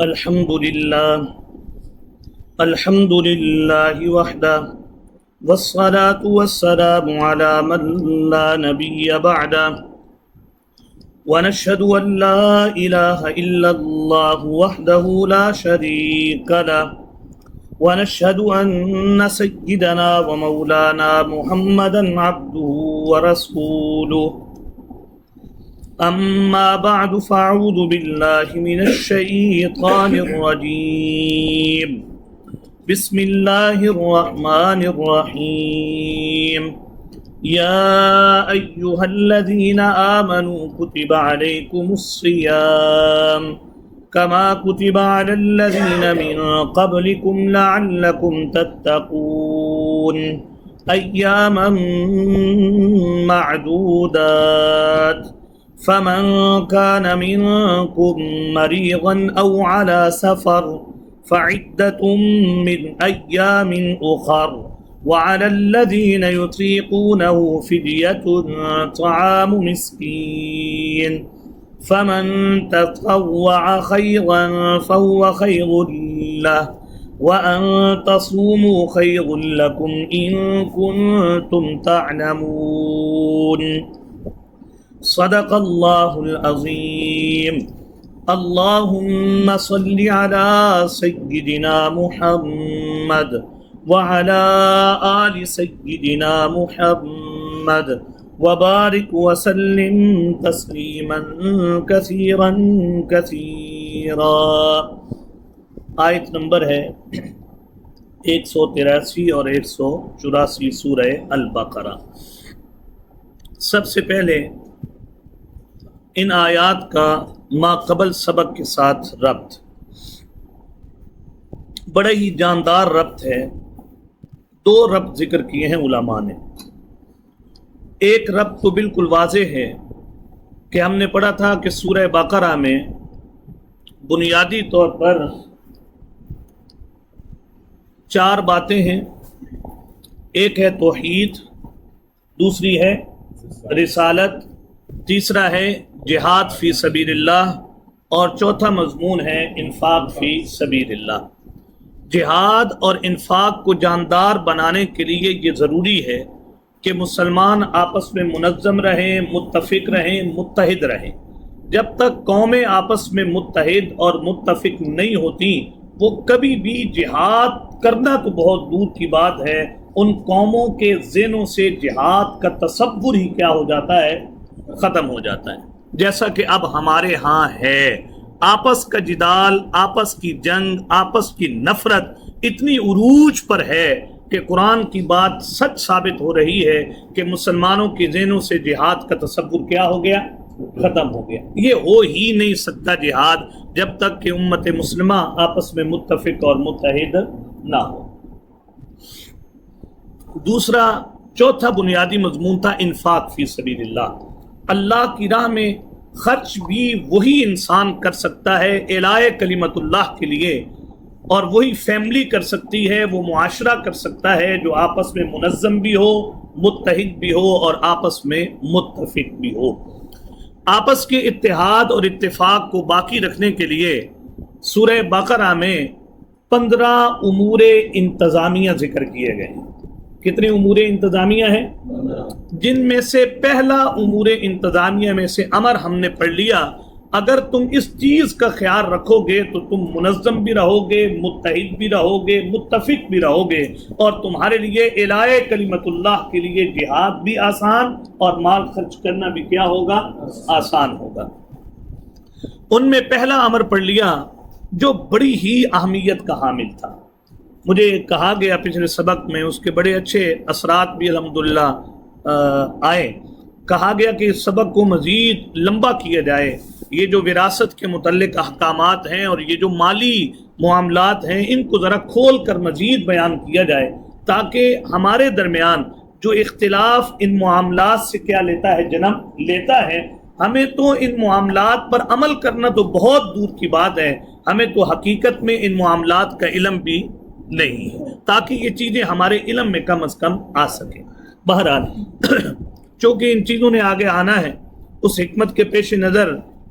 الحمد لله وحده والصلاة والسلام على من لا نبي بعده ونشهد أن لا إله إلا الله وحده لا شريك له ونشهد أن سيدنا ومولانا محمدا عبده ورسوله أما بعد فأعوذ بالله من الشيطان الرجيم بسم الله الرحمن الرحيم يا أيها الذين آمنوا كتب عليكم الصيام كما كتب على الذين من قبلكم لعلكم تتقون أياما معدودات فمن كان منكم مريضا أو على سفر فعدة من أيام أخر وعلى الذين يطيقونه فدية طعام مسكين فمن تطوع خيرا فهو خير له وأن تصوموا خير لكم إن كنتم تعلمون صدق الله العظيم اللهم صل على سيدنا محمد وعلى آل سيدنا محمد وبارك وسلم تسليما كثيرا كثيرا۔ آیت نمبر ہے 183 اور 184 سورہ البقرہ۔ سب سے پہلے ان آیات کا ما قبل سبق کے ساتھ ربط بڑا ہی جاندار ربط ہے۔ دو ربط ذکر کیے ہیں علماء نے۔ ایک ربط تو بالکل واضح ہے کہ ہم نے پڑھا تھا کہ سورہ بقرہ میں بنیادی طور پر 4 باتیں ہیں۔ ایک ہے توحید، دوسری ہے رسالت، تیسرا ہے جہاد فی سبیل اللہ، اور چوتھا مضمون ہے انفاق فی سبیل اللہ۔ جہاد اور انفاق کو جاندار بنانے کے لیے یہ ضروری ہے کہ مسلمان آپس میں منظم رہیں، متفق رہیں، متحد رہیں۔ جب تک قومیں آپس میں متحد اور متفق نہیں ہوتی وہ کبھی بھی جہاد کرنا تو بہت دور کی بات ہے، ان قوموں کے ذہنوں سے جہاد کا تصور ہی کیا ہو جاتا ہے؟ ختم ہو جاتا ہے۔ جیسا کہ اب ہمارے ہاں ہے، آپس کا جدال، آپس کی جنگ، آپس کی نفرت اتنی عروج پر ہے کہ قرآن کی بات سچ ثابت ہو رہی ہے کہ مسلمانوں کے ذہنوں سے جہاد کا تصور کیا ہو گیا؟ ختم ہو گیا۔ یہ ہو ہی نہیں سکتا جہاد جب تک کہ امت مسلمہ آپس میں متفق اور متحد نہ ہو۔ دوسرا چوتھا بنیادی مضمون تھا انفاق فی سبیل اللہ۔ اللہ کی راہ میں خرچ بھی وہی انسان کر سکتا ہے اعلاء کلمت اللہ کے لیے، اور وہی فیملی کر سکتی ہے، وہ معاشرہ کر سکتا ہے جو آپس میں منظم بھی ہو، متحد بھی ہو اور آپس میں متفق بھی ہو۔ آپس کے اتحاد اور اتفاق کو باقی رکھنے کے لیے سورہ بقرہ میں 15 امور انتظامیہ ذکر کیے گئے ہیں۔ کتنے امور انتظامیہ ہیں؟ جن میں سے پہلا امور انتظامیہ میں سے امر ہم نے پڑھ لیا، اگر تم اس چیز کا خیال رکھو گے تو تم منظم بھی رہو گے، متحد بھی رہو گے، متفق بھی رہو گے، اور تمہارے لیے اعلاء کلمت اللہ کے لیے جہاد بھی آسان اور مال خرچ کرنا بھی کیا ہوگا؟ آسان ہوگا۔ ان میں پہلا امر پڑھ لیا جو بڑی ہی اہمیت کا حامل تھا۔ مجھے کہا گیا پچھلے سبق میں، اس کے بڑے اچھے اثرات بھی الحمدللہ آئے۔ کہا گیا کہ اس سبق کو مزید لمبا کیا جائے، یہ جو وراثت کے متعلق احکامات ہیں اور یہ جو مالی معاملات ہیں ان کو ذرا کھول کر مزید بیان کیا جائے، تاکہ ہمارے درمیان جو اختلاف ان معاملات سے کیا لیتا ہے؟ جنم لیتا ہے۔ ہمیں تو ان معاملات پر عمل کرنا تو بہت دور کی بات ہے، ہمیں تو حقیقت میں ان معاملات کا علم بھی نہیں ہے، تاکہ یہ چیزیں ہمارے علم میں کم از کم آ سکیں۔ بہرحال چونکہ ان چیزوں نے آگے آنا ہے، اس حکمت کے پیش نظر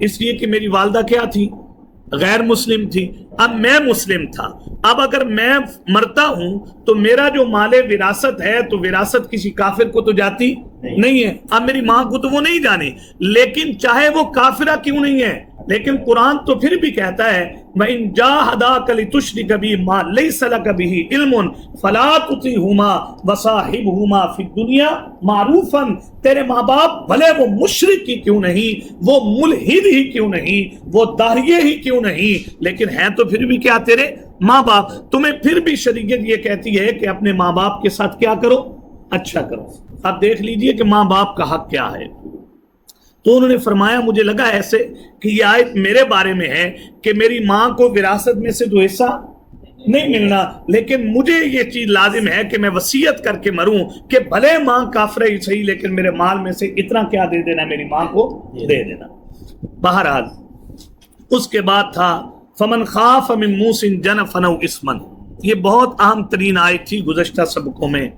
اس لیے کہ میری والدہ کیا تھی؟ غیر مسلم تھی. اب میں مسلم تھا. اب اگر میں مرتا ہوں تو میرا جو مال وراثت ہے تو وراثت کسی کافر کو تو جاتی نہیں ہے. اب میری ماں کو تو وہ نہیں جانے، لیکن چاہے وہ کافرہ کیوں نہیں ہے، لیکن قرآن تو پھر بھی کہتا ہے وَإِن جَاهَدَاكَ لِتُشْرِكَ بِي مَا لَيْسَ لَكَ بِهِ عِلْمٌ فَلَا تُطِعْهُمَا وَصَاحِبْهُمَا فِي الدُّنْيَا مَعْرُوفًا. تیرے ماں باپ بھلے وہ مشرک ہی کیوں نہیں، وہ ملحد ہی کیوں نہیں، وہ داہیے ہی کیوں نہیں، لیکن ہیں تو پھر بھی کیا تیرے ماں باپ. تمہیں پھر بھی شریعت یہ کہتی ہے کہ اپنے ماں باپ کے ساتھ کیا کرو؟ اچھا کرو. اب دیکھ لیجئے کہ ماں باپ کا حق کیا ہے. تو انہوں نے فرمایا مجھے لگا ایسے کہ یہ آیت میرے بارے میں ہے کہ میری ماں کو وراثت میں سے تو حصہ نہیں ملنا، لیکن مجھے یہ چیز لازم ہے کہ میں وصیت کر کے مروں کہ بھلے ماں کافر ہی صحیح لیکن میرے مال میں سے اتنا کیا دے دینا، میری ماں کو دے دینا. بہرحال اس کے بعد تھا فمن خاف من موص جنفا او اثما. یہ بہت اہم ترین آیت تھی گزشتہ سبقوں میں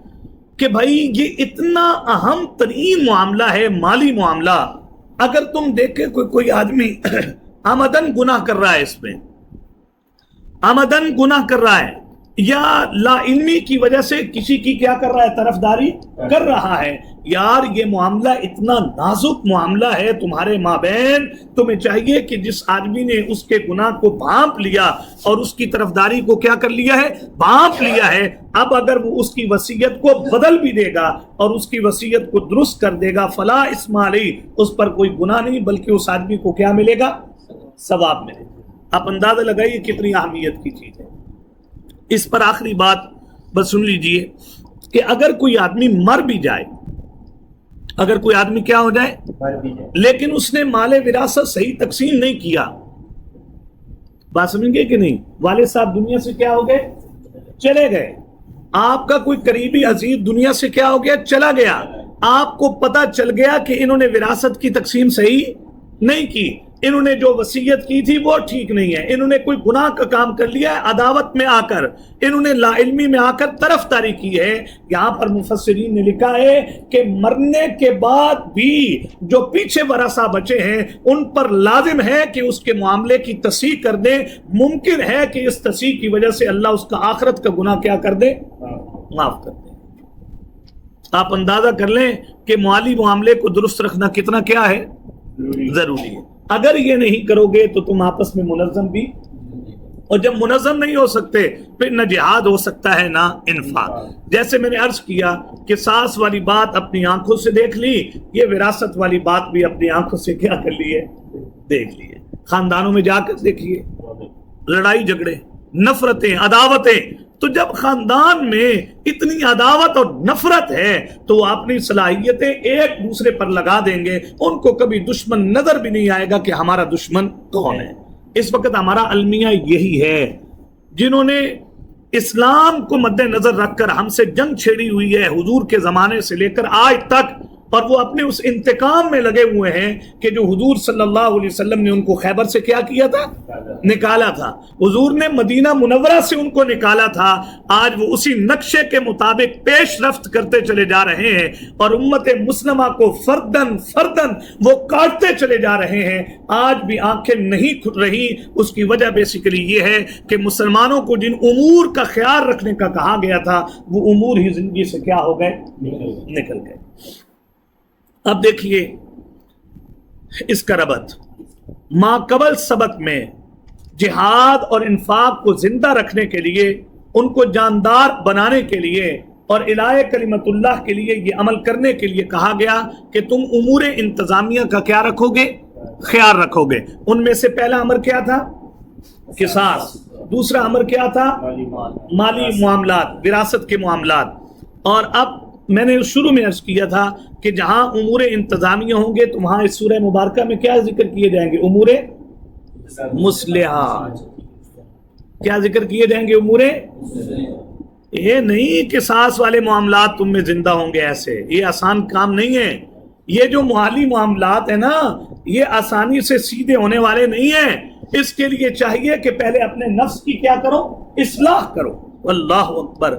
کہ بھائی یہ اتنا اہم ترین معاملہ ہے، مالی معاملہ. اگر تم دیکھے کوئی آدمی آمدن گناہ کر رہا ہے، اس میں آمدن گناہ کر رہا ہے یا لا علمی کی وجہ سے کسی کی کیا کر رہا ہے، طرفداری کر رہا ہے، یار یہ معاملہ اتنا نازک معاملہ ہے تمہارے مابین. تمہیں چاہیے کہ جس آدمی نے اس کے گناہ کو بھانپ لیا اور اس کی طرفداری کو کیا کر لیا ہے، بھانپ لیا ہے، اب اگر وہ اس کی وصیت کو بدل بھی دے گا اور اس کی وصیت کو درست کر دے گا فلا اسم علیہ، اس پر کوئی گناہ نہیں بلکہ اس آدمی کو کیا ملے گا، ثواب ملے گا. آپ اندازہ لگائیے کتنی اہمیت کی چیز ہے. اس پر آخری بات بس سن لیجئے کہ اگر کوئی آدمی مر بھی جائے، اگر کوئی آدمی کیا ہو جائے لیکن اس نے مال وراثت صحیح تقسیم نہیں کیا، بات سمجھ گئے کہ نہیں، والد صاحب دنیا سے کیا ہو گئے، چلے گئے، آپ کا کوئی قریبی عزیز دنیا سے کیا ہو گیا، چلا گیا، آپ کو پتا چل گیا کہ انہوں نے وراثت کی تقسیم صحیح نہیں کی، انہوں نے جو وصیت کی تھی وہ ٹھیک نہیں ہے، انہوں نے کوئی گناہ کا کام کر لیا ہے، عداوت میں آ کر انہوں نے لا علمی میں آ کر طرفداری کی ہے. یہاں پر مفسرین نے لکھا ہے کہ مرنے کے بعد بھی جو پیچھے ورثہ بچے ہیں ان پر لازم ہے کہ اس کے معاملے کی تصحیح کر دیں. ممکن ہے کہ اس تصحیح کی وجہ سے اللہ اس کا آخرت کا گناہ کیا کر دے، معاف کر دے. آپ اندازہ کر لیں کہ مالی معاملے کو درست رکھنا کتنا کیا ہے، ضروری ہے. اگر یہ نہیں کرو گے تو تم آپس میں منظم بھی، اور جب منظم نہیں ہو سکتے پھر نہ جہاد ہو سکتا ہے نہ انفاق. جیسے میں نے عرض کیا کہ ساس والی بات اپنی آنکھوں سے دیکھ لی، یہ وراثت والی بات بھی اپنی آنکھوں سے کیا کر لی ہے، دیکھ لی ہے. خاندانوں میں جا کر دیکھیے لڑائی جھگڑے، نفرتیں، عداوتیں. تو جب خاندان میں اتنی عداوت اور نفرت ہے تو وہ اپنی صلاحیتیں ایک دوسرے پر لگا دیں گے، ان کو کبھی دشمن نظر بھی نہیں آئے گا کہ ہمارا دشمن کون ہے. اس وقت ہمارا المیہ یہی ہے، جنہوں نے اسلام کو مد نظر رکھ کر ہم سے جنگ چھیڑی ہوئی ہے حضور کے زمانے سے لے کر آج تک، اور وہ اپنے اس انتقام میں لگے ہوئے ہیں کہ جو حضور صلی اللہ علیہ وسلم نے ان کو خیبر سے کیا کیا تھا، نکالا تھا، حضور نے مدینہ منورہ سے ان کو نکالا تھا. آج وہ اسی نقشے کے مطابق پیش رفت کرتے چلے جا رہے ہیں اور امت مسلمہ کو فردن فردن وہ کاٹتے چلے جا رہے ہیں. آج بھی آنکھیں نہیں کھل رہی. اس کی وجہ بیسیکلی یہ ہے کہ مسلمانوں کو جن امور کا خیال رکھنے کا کہا گیا تھا وہ امور ہی زندگی سے کیا ہو گئے، نکل گئے. اب دیکھیے اس کا ربط ما قبل سبق میں جہاد اور انفاق کو زندہ رکھنے کے لیے، ان کو جاندار بنانے کے لیے اور الہی کلمت اللہ کے لیے یہ عمل کرنے کے لیے کہا گیا کہ تم امور انتظامیہ کا کیا رکھو گے، خیال رکھو گے. ان میں سے پہلا امر کیا تھا، قصاص. دوسرا امر کیا تھا، مالی معاملات، وراثت کے معاملات. اور اب میں نے شروع میں عرض کیا تھا کہ جہاں امور انتظامیہ ہوں گے تو وہاں اس سورہ مبارکہ میں کیا ذکر کیے جائیں گے، امور مصلحات. کیا ذکر کیے جائیں گے، امور. یہ نہیں کہ قصاص والے معاملات تم میں زندہ ہوں گے، ایسے یہ آسان کام نہیں ہے. یہ جو مالی معاملات ہیں نا، یہ آسانی سے سیدھے ہونے والے نہیں ہیں. اس کے لیے چاہیے کہ پہلے اپنے نفس کی کیا کرو، اصلاح کرو. اللہ اکبر.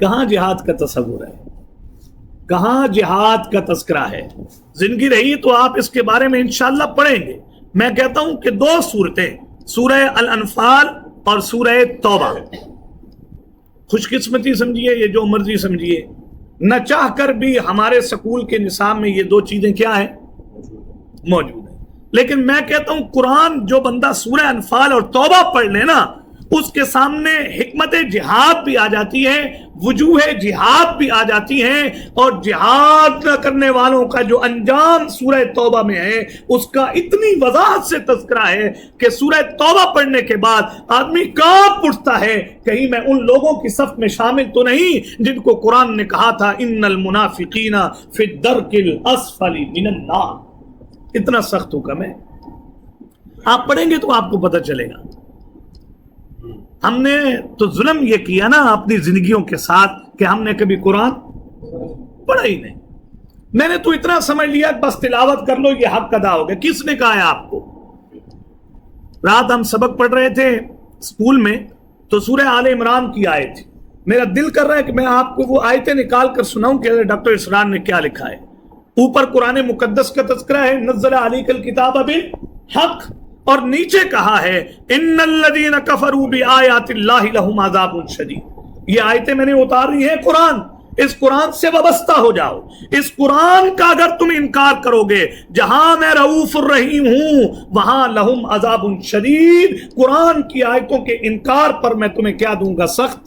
کہاں جہاد کا تصور ہے، کہاں جہاد کا تذکرہ ہے؟ زندگی رہی تو آپ اس کے بارے میں انشاءاللہ پڑھیں گے۔ میں کہتا ہوں کہ دو صورتیں، سورہ الانفال اور سورہ توبہ، خوش قسمتی سمجھیے یہ جو مرضی سمجھیے، نہ چاہ کر بھی ہمارے سکول کے نصاب میں یہ دو چیزیں کیا ہیں؟ موجود ہیں۔ لیکن میں کہتا ہوں قرآن جو بندہ سورہ انفال اور توبہ پڑھ لے نا، اس کے سامنے حکمت جہاد بھی آ جاتی ہے، وجوہ جہاد بھی آ جاتی ہیں، اور جہاد نہ کرنے والوں کا جو انجام سورہ توبہ میں ہے اس کا اتنی وضاحت سے تذکرہ ہے کہ سورہ توبہ پڑھنے کے بعد آدمی کانپ اٹھتا ہے، کہیں میں ان لوگوں کی صف میں شامل تو نہیں جن کو قرآن نے کہا تھا ان المنافقین فی الدرک الاسفل من النار۔ اتنا سخت حکم ہے، آپ پڑھیں گے تو آپ کو پتہ چلے گا۔ ہم نے تو ظلم یہ کیا نا اپنی زندگیوں کے ساتھ کہ ہم نے کبھی قرآن پڑھا ہی نہیں۔ میں نے تو اتنا سمجھ لیا بس تلاوت کر لو یہ حق ادا ہو گیا۔ کس نے کہا ہے آپ کو؟ رات ہم سبق پڑھ رہے تھے اسکول میں تو سورہ آل عمران کی آیت تھی، میرا دل کر رہا ہے کہ میں آپ کو وہ آیتیں نکال کر سناؤں کہ ڈاکٹر اسرار نے کیا لکھا ہے۔ اوپر قرآن مقدس کا تذکرہ ہے، نزل علیک الکتاب بالحق، اور نیچے کہا ہے ان الذین کفروا بآیات اللہ لہم عذاب شدید۔ یہ آیتیں میں نے اتاری ہیں قرآن، اس قرآن سے وابستہ ہو جاؤ۔ اس قرآن کا اگر تم انکار کرو گے، جہاں میں رؤوف الرحیم ہوں وہاں لہم عذاب شدید، قرآن کی آیتوں کے انکار پر میں تمہیں کیا دوں گا؟ سخت۔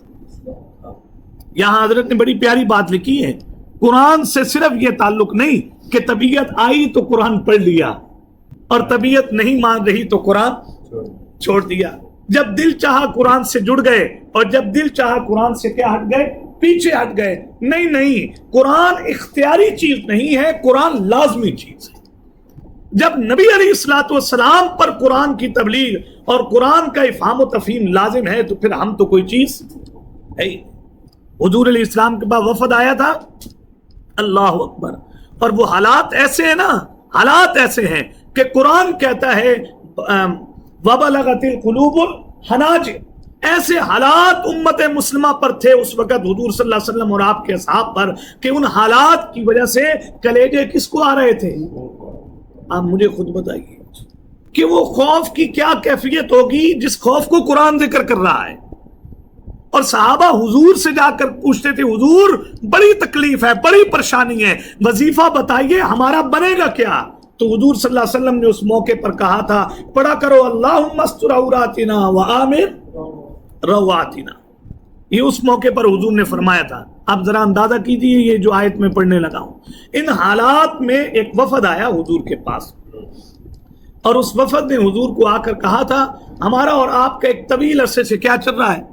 یہاں حضرت نے بڑی پیاری بات لکھی ہے، قرآن سے صرف یہ تعلق نہیں کہ طبیعت آئی تو قرآن پڑھ لیا اور طبیعت نہیں مان رہی تو قرآن چھوڑ دیا۔ جب دل چاہا قرآن سے جڑ گئے اور جب دل چاہا قرآن سے کیا ہٹ گئے؟ پیچھے ہٹ گئے۔ نہیں، قرآن اختیاری چیز نہیں ہے، قرآن لازمی چیز ہے۔ جب نبی علیہ الصلوۃ والسلام پر قرآن کی تبلیغ اور قرآن کا افہام و تفہیم لازم ہے تو پھر ہم تو کوئی چیز ہے۔ حضور علیہ السلام کے پاس وفد آیا تھا، اللہ اکبر، اور وہ حالات ایسے ہیں نا، حالات ایسے ہیں کہ قرآن کہتا ہے وَبَلَغَتِ الْقُلُوبُ الْحَنَاجِرَ۔ ایسے حالات امت مسلمہ پر تھے اس وقت حضور صلی اللہ علیہ وسلم اور آپ کے اصحاب پر کہ ان حالات کی وجہ سے کلیجے کس کو آ رہے تھے؟ آپ مجھے خود بتائیے کہ وہ خوف کی کیا کیفیت ہوگی جس خوف کو قرآن ذکر کر رہا ہے۔ اور صحابہ حضور سے جا کر پوچھتے تھے حضور بڑی تکلیف ہے، بڑی پریشانی ہے، وظیفہ بتائیے ہمارا بنے گا کیا؟ تو حضور صلی اللہ علیہ وسلم نے اس موقع پر کہا تھا پڑھا کرو اللہم استر عوراتنا وآمن رواتنا۔ یہ اس موقع پر حضور نے فرمایا تھا۔ آپ ذرا اندازہ کیجیے یہ جو آیت میں پڑھنے لگا ہوں، ان حالات میں ایک وفد آیا حضور کے پاس اور اس وفد نے حضور کو آ کر کہا تھا ہمارا اور آپ کا ایک طویل عرصے سے کیا چل رہا ہے؟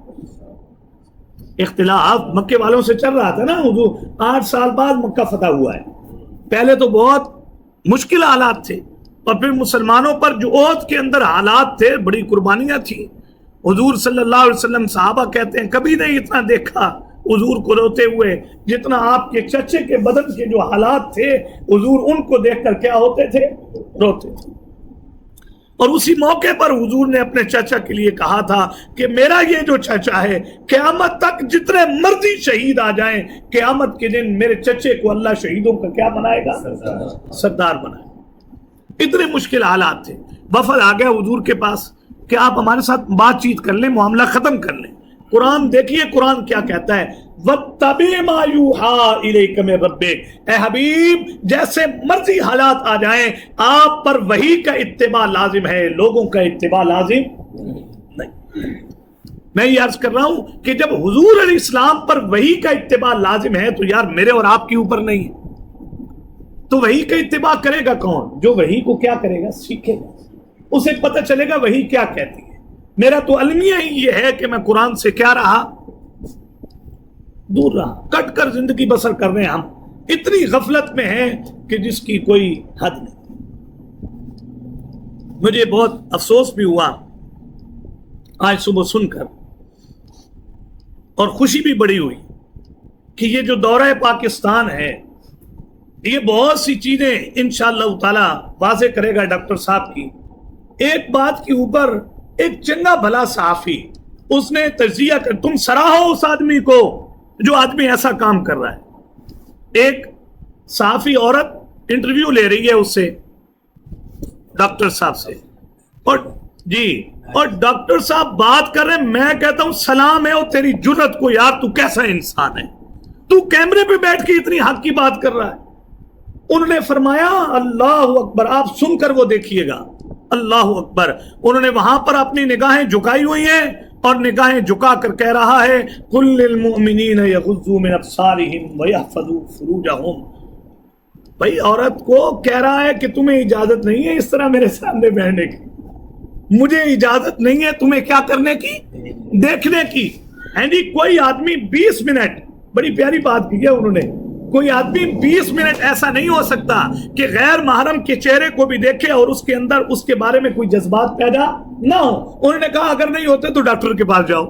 اختلاف مکے والوں سے چل رہا تھا نا۔ حضور 8 سال بعد مکہ فتح ہوا ہے، پہلے تو بہت مشکل حالات تھے، اور پھر مسلمانوں پر جو عہد کے اندر حالات تھے بڑی قربانیاں تھیں۔ حضور صلی اللہ علیہ وسلم صحابہ کہتے ہیں کبھی نہیں اتنا دیکھا حضور کو روتے ہوئے جتنا آپ کے چچے کے بدن کے جو حالات تھے، حضور ان کو دیکھ کر کیا ہوتے تھے؟ روتے تھے۔ اور اسی موقع پر حضور نے اپنے چچا کے لیے کہا تھا کہ میرا یہ جو چچا ہے قیامت تک جتنے مرضی شہید آ جائیں، قیامت کے دن میرے چچے کو اللہ شہیدوں کا کیا بنائے گا؟ سردار بنائے گا۔ اتنے مشکل حالات تھے۔ وفد آ گیا حضور کے پاس کہ آپ ہمارے ساتھ بات چیت کر لیں، معاملہ ختم کر لیں۔ قرآن دیکھیے قرآن کیا کہتا ہے، وَاتَّبِعْ مَا يُوحَىٰ إِلَيْكَ مِن رَبِّكَ۔ اے حبیب جیسے مرضی حالات آ جائیں آپ پر وحی کا اتباع لازم ہے، لوگوں کا اتباع لازم نہیں۔ میں یہ عرض کر رہا ہوں کہ جب حضور علیہ السلام پر وحی کا اتباع لازم ہے تو یار میرے اور آپ کے اوپر نہیں ہے۔ تو وحی کا اتباع کرے گا کون؟ جو وحی کو کیا کرے گا؟ سیکھے گا، اسے پتہ چلے گا وحی کیا کہتی ہے۔ میرا تو المیہ ہی یہ ہے کہ میں قرآن سے کیا رہا؟ دور رہا، کٹ کر زندگی بسر کر رہے ہیں۔ ہم اتنی غفلت میں ہیں کہ جس کی کوئی حد نہیں۔ مجھے بہت افسوس بھی ہوا آج صبح سن کر، اور خوشی بھی بڑی ہوئی کہ یہ جو دورہ پاکستان ہے یہ بہت سی چیزیں انشاءاللہ تعالی واضح کرے گا ڈاکٹر صاحب کی۔ ایک بات کے اوپر ایک چنگا بھلا صحافی اس نے تجزیہ کر، تم سراہو اس آدمی کو جو آدمی ایسا کام کر رہا ہے. ایک صحافی عورت انٹرویو لے رہی ہے اس سے، ڈاکٹر صاحب سے، اور ڈاکٹر صاحب بات کر رہے ہیں، میں کہتا ہوں سلام ہے اور تیری جرت کو یار، تو کیسا انسان ہے، تو کیمرے پہ بیٹھ کے اتنی حق کی بات کر رہا ہے. انہوں نے فرمایا اللہ اکبر، آپ سن کر وہ دیکھیے گا، اللہ اکبر. انہوں نے وہاں پر اپنی نگاہیں جھکائی ہوئی ہیں اور نگاہیں جھکا کر کہہ رہا ہے قل للمؤمنین یغضوا من ابصارہم ویحفظوا فروجہم. بھائی عورت کو کہہ رہا ہے کہ تمہیں اجازت نہیں ہے اس طرح میرے سامنے بیٹھنے کی، مجھے اجازت نہیں ہے تمہیں کیا کرنے کی، دیکھنے کی. جی کوئی آدمی 20 منٹ، بڑی پیاری بات کی ہے انہوں نے، کوئی آدمی 20 منٹ ایسا نہیں ہو سکتا کہ غیر محرم کے چہرے کو بھی دیکھے اور اس کے اندر اس کے بارے میں کوئی جذبات پیدا نہ ہو. انہوں نے کہا اگر نہیں ہوتے تو ڈاکٹر کے پاس جاؤ.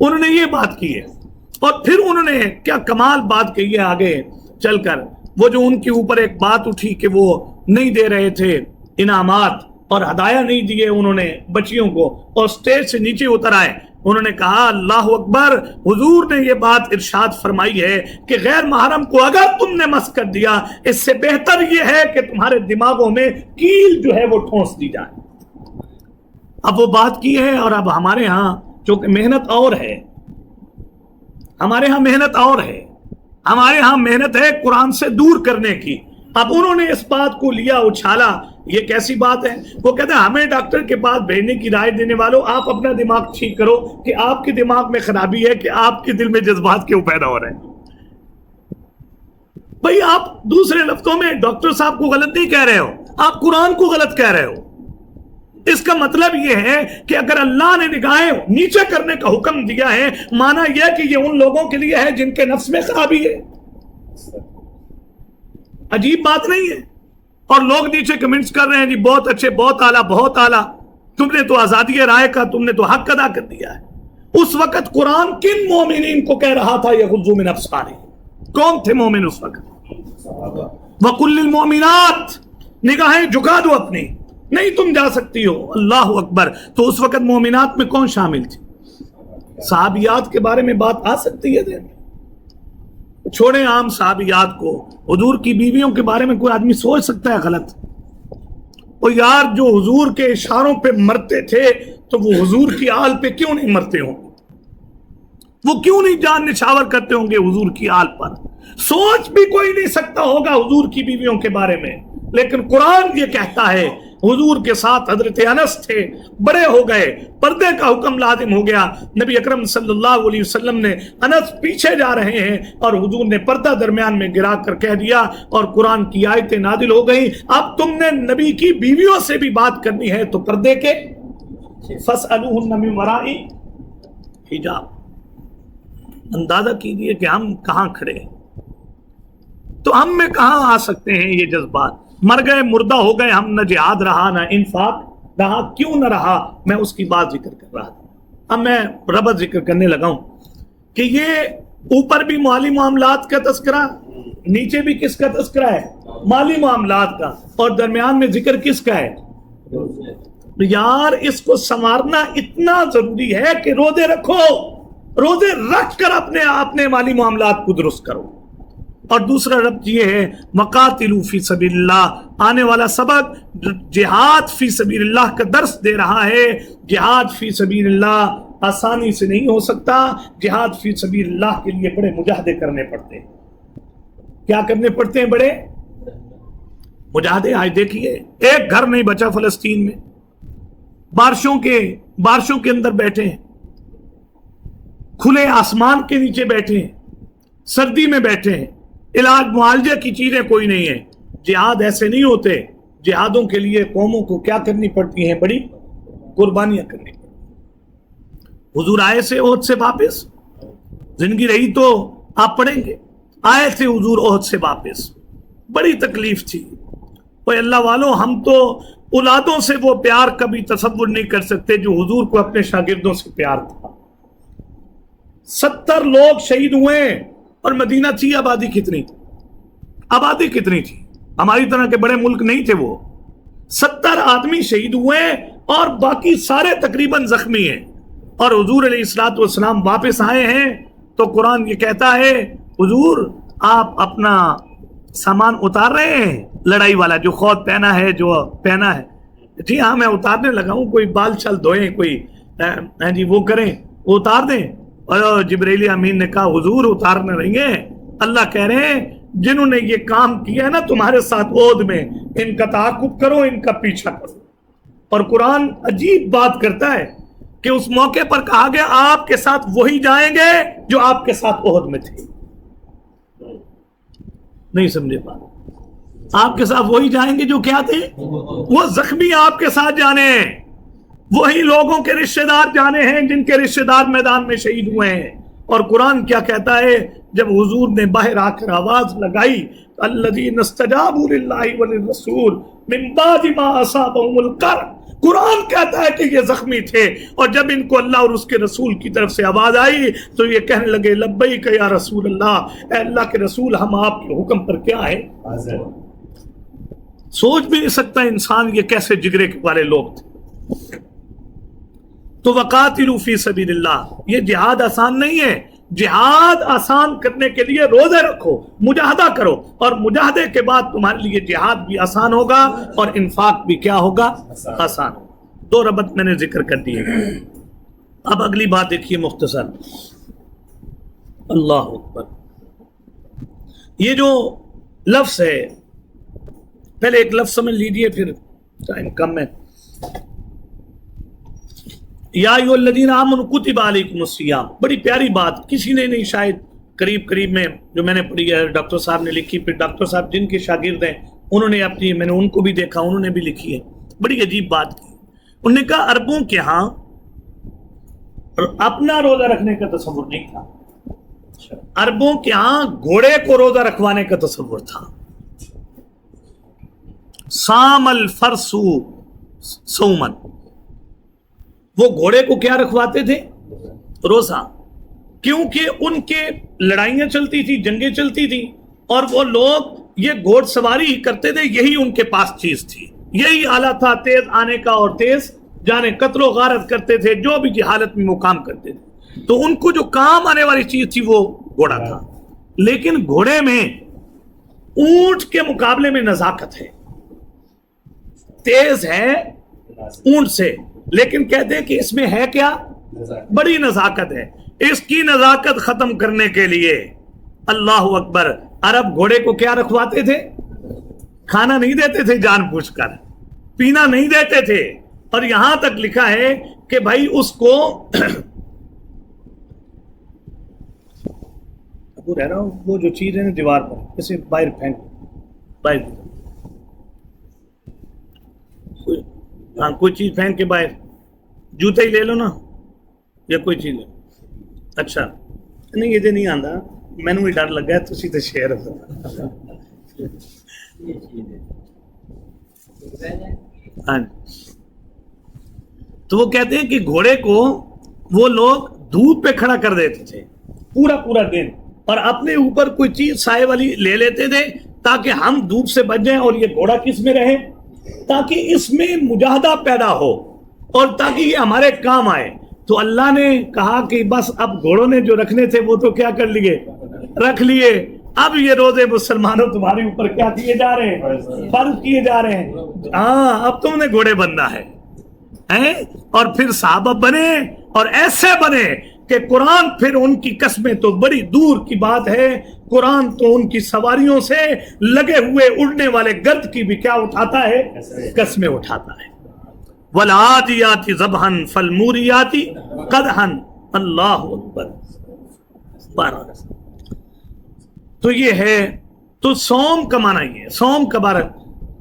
انہوں نے یہ بات کی ہے. اور پھر انہوں نے کیا کمال بات کہی ہے آگے چل کر، وہ جو ان کے اوپر ایک بات اٹھی کہ وہ نہیں دے رہے تھے انعامات اور ہدایہ نہیں دیے انہوں نے بچیوں کو، اور سٹیج سے نیچے اتر آئے. انہوں نے کہا اللہ اکبر، حضور نے یہ بات ارشاد فرمائی ہے کہ غیر محرم کو اگر تم نے مس کر دیا، اس سے بہتر یہ ہے کہ تمہارے دماغوں میں کیل جو ہے وہ ٹھونس دی جائے. اب وہ بات کی ہے، اور اب ہمارے ہاں چونکہ محنت اور ہے، ہمارے ہاں محنت اور ہے، ہمارے ہاں محنت ہے قرآن سے دور کرنے کی. اب انہوں نے اس بات کو لیا، اچھالا، یہ کیسی بات ہے. وہ کہتے ہیں ہمیں ڈاکٹر کے پاس بھیجنے کی رائے دینے والوں، آپ اپنا دماغ ٹھیک کرو کہ آپ کے دماغ میں خرابی ہے، کہ آپ کے دل میں جذبات کیوں پیدا ہو رہے ہیں. بھئی آپ دوسرے لفظوں میں ڈاکٹر صاحب کو غلط نہیں کہہ رہے ہو، آپ قرآن کو غلط کہہ رہے ہو. اس کا مطلب یہ ہے کہ اگر اللہ نے نگاہیں نیچے کرنے کا حکم دیا ہے، مانا یہ کہ یہ ان لوگوں کے لیے ہے جن کے نفس میں خرابی ہے. عجیب بات نہیں ہے. اور لوگ نیچے کمنٹس کر رہے ہیں جی بہت اچھے، بہت اعلیٰ، بہت اعلیٰ، تم نے تو آزادی رائے کا تم نے تو حق ادا کر دیا ہے. اس وقت قرآن کن مومنین کو کہہ رہا تھا یغضوا من ابصارہم؟ کون تھے مومن اس وقت؟ وقل للمؤمنات، نگاہیں جھکا دو اپنی، نہیں تم جا سکتی ہو. اللہ اکبر. تو اس وقت مومنات میں کون شامل تھی؟ صحابیات کے بارے میں بات آ سکتی ہے دین؟ چھوڑیں عام صحابیات کو، حضور کی بیویوں کے بارے میں کوئی آدمی سوچ سکتا ہے غلط؟ اور یار جو حضور کے اشاروں پہ مرتے تھے تو وہ حضور کی آل پہ کیوں نہیں مرتے ہوں؟ وہ کیوں نہیں جان نچھاور کرتے ہوں گے حضور کی آل پر؟ سوچ بھی کوئی نہیں سکتا ہوگا حضور کی بیویوں کے بارے میں. لیکن قرآن یہ کہتا ہے حضور کے ساتھ حضرت انس تھے، بڑے ہو گئے، پردے کا حکم لازم ہو گیا. نبی اکرم صلی اللہ علیہ وسلم نے انس پیچھے جا رہے ہیں اور حضور نے پردہ درمیان میں گرا کر کہہ دیا اور قرآن کی آیتیں نازل ہو گئیں. اب تم نے نبی کی بیویوں سے بھی بات کرنی ہے تو پردے کے فَاسْأَلُوهُنَّ مِنْ وَرَاءِ حجاب. اندازہ کیجئے کہ ہم کہاں کھڑے ہیں. تو ہم میں کہاں آ سکتے ہیں یہ جذبات؟ مر گئے، مردہ ہو گئے ہم، نہ جہاد رہا نہ انفاق رہا. کیوں نہ رہا؟ میں اس کی بات ذکر کر رہا تھا. اب میں ربط ذکر کرنے لگا ہوں کہ یہ اوپر بھی مالی معاملات کا تذکرہ، نیچے بھی کس کا تذکرہ ہے؟ مالی معاملات کا. اور درمیان میں ذکر کس کا ہے؟ یار اس کو سنوارنا اتنا ضروری ہے کہ روزے رکھو، روزے رکھ کر اپنے مالی معاملات کو درست کرو. اور دوسرا ربط یہ ہے وقاتلوا فی سبیل اللہ. آنے والا سبق جہاد فی سبیل اللہ کا درس دے رہا ہے. جہاد فی سبیل اللہ آسانی سے نہیں ہو سکتا. جہاد فی سبیل اللہ کے لیے بڑے مجاہدے کرنے پڑتے ہیں. کیا کرنے پڑتے ہیں؟ بڑے مجاہدے. آج دیکھیے ایک گھر نہیں بچا فلسطین میں، بارشوں کے اندر بیٹھے ہیں، کھلے آسمان کے نیچے بیٹھے ہیں، سردی میں بیٹھے ہیں، علاج معالجے کی چیزیں کوئی نہیں ہے. جہاد ایسے نہیں ہوتے. جہادوں کے لیے قوموں کو کیا کرنی پڑتی ہیں؟ بڑی قربانیاں کرنی پڑتی. حضور آئے سے احد سے واپس، زندگی رہی تو آپ پڑھیں گے، آئے تھے حضور احد سے واپس، بڑی تکلیف تھی. اوے اللہ والوں، ہم تو اولادوں سے وہ پیار کبھی تصور نہیں کر سکتے جو حضور کو اپنے شاگردوں سے پیار تھا. 70 لوگ شہید ہوئے اور مدینہ تھی آبادی کتنی؟ آبادی کتنی تھی؟ ہماری طرح کے بڑے ملک نہیں تھے وہ. 70 آدمی شہید ہوئے اور باقی سارے تقریباً زخمی ہیں. اور حضور علیہ الصلوۃ والسلام واپس آئے ہیں تو قرآن یہ کہتا ہے حضور آپ اپنا سامان اتار رہے ہیں لڑائی والا جو خود پہنا ہے جو پہنا ہے جی ہاں میں اتارنے لگا ہوں کوئی بال چل دھوئیں کوئی جی وہ کریں وہ اتار دیں اور جبرائیل امین نے کہا حضور اتارنے رہیں گے اللہ کہہ رہے ہیں جنہوں نے یہ کام کیا ہے نا تمہارے ساتھ عہد میں ان کا تعاقب کرو ان کا پیچھا کرو اور قرآن عجیب بات کرتا ہے کہ اس موقع پر کہا گیا آپ کے ساتھ وہی جائیں گے جو آپ کے ساتھ عہد میں تھے نہیں سمجھے بات آپ کے ساتھ وہی جائیں گے جو کیا تھے وہ زخمی آپ کے ساتھ جانے ہیں وہی لوگوں کے رشتہ دار جانے ہیں جن کے رشتہ دار میدان میں شہید ہوئے ہیں اور قرآن کیا کہتا ہے جب حضور نے باہر آ کر آواز لگائی الذین استجابوا للہ وللرسول من بعد ما اصابهم القرح قرآن کہتا ہے کہ یہ زخمی تھے اور جب ان کو اللہ اور اس کے رسول کی طرف سے آواز آئی تو یہ کہنے لگے لبیک یا رسول اللہ اے اللہ کے رسول ہم آپ کے حکم پر کیا ہے سوچ بھی نہیں سکتا انسان یہ کیسے جگرے والے لوگ تھے تو وقاتلوا فی سبیل اللہ یہ جہاد آسان نہیں ہے جہاد آسان کرنے کے لیے روزے رکھو مجاہدہ کرو اور مجاہدے کے بعد تمہارے لیے جہاد بھی آسان ہوگا اور انفاق بھی کیا ہوگا آسان ہوگا دو ربط میں نے ذکر کر دیے اب اگلی بات دیکھیے مختصر اللہ اکبر یہ جو لفظ ہے پہلے ایک لفظ سمجھ لیجئے پھر ٹائم کم ہے یا ایھا الذین آمنوا کتب علیکم الصیام بڑی پیاری بات کسی نے نہیں شاید قریب میں جو میں نے پڑھی ہے ڈاکٹر صاحب نے لکھی پھر ڈاکٹر صاحب جن کے شاگرد ہیں انہوں نے اپنی میں نے ان کو بھی دیکھا انہوں نے بھی لکھی ہے بڑی عجیب بات کی انہوں نے کہا عربوں کے ہاں اپنا روزہ رکھنے کا تصور نہیں تھا عربوں کے ہاں گھوڑے کو روزہ رکھوانے کا تصور تھا سام الفرس صومن وہ گھوڑے کو کیا رکھواتے تھے روزہ کیونکہ ان کے لڑائیاں چلتی تھی جنگیں چلتی تھی اور وہ لوگ یہ گھوڑ سواری ہی کرتے تھے یہی ان کے پاس چیز تھی یہی آلہ تھا تیز آنے کا اور تیز جانے قتل و غارت کرتے تھے جو بھی حالت میں وہ کام کرتے تھے تو ان کو جو کام آنے والی چیز تھی وہ گھوڑا تھا لیکن گھوڑے میں اونٹ کے مقابلے میں نزاکت ہے تیز ہے اونٹ سے لیکن کہتے ہیں کہ اس میں ہے کیا بڑی نزاکت ہے اس کی نزاکت ختم کرنے کے لیے اللہ اکبر عرب گھوڑے کو کیا رکھواتے تھے کھانا نہیں دیتے تھے جان بوجھ کر پینا نہیں دیتے تھے اور یہاں تک لکھا ہے کہ بھائی اس کو رہ رہا ہوں وہ جو چیز ہے نا دیوار پر اسے باہر پھینک باہر ہاں کوئی چیز پھینک کے باہر جوتے ہی لے لو نا یا کوئی چیز لے اچھا نہیں یہ نہیں آتا مینو بھی ڈر لگا ہے تسی تے شیئر ہاں تو وہ کہتے ہیں کہ گھوڑے کو وہ لوگ دودھ پہ کھڑا کر دیتے تھے پورا دن اور اپنے اوپر کوئی چیز سائے والی لے لیتے تھے تاکہ ہم دھوپ سے بچ جائیں اور یہ گھوڑا کس میں رہے تاکہ اس میں مجاہدہ پیدا ہو اور تاکہ یہ ہمارے کام آئے تو اللہ نے کہا کہ بس اب گھوڑوں نے جو رکھنے تھے وہ تو کیا کر لیے رکھ لیے اب یہ روزے مسلمانوں تمہارے اوپر کیا کیے جا رہے ہیں فرض کیے جا رہے ہیں ہاں اب تم نے گھوڑے بننا ہے اور پھر صحابہ بنے اور ایسے بنے کہ قرآن پھر ان کی قسمیں تو بڑی دور کی بات ہے قرآن تو ان کی سواریوں سے لگے ہوئے اڑنے والے گرد کی بھی کیا اٹھاتا ہے قسمیں اٹھاتا ہے والعادیات ضبحا فالموریات قدحا اللہ اکبر تو یہ ہے تو صوم کا معنی یہ ہے صوم کا بارہ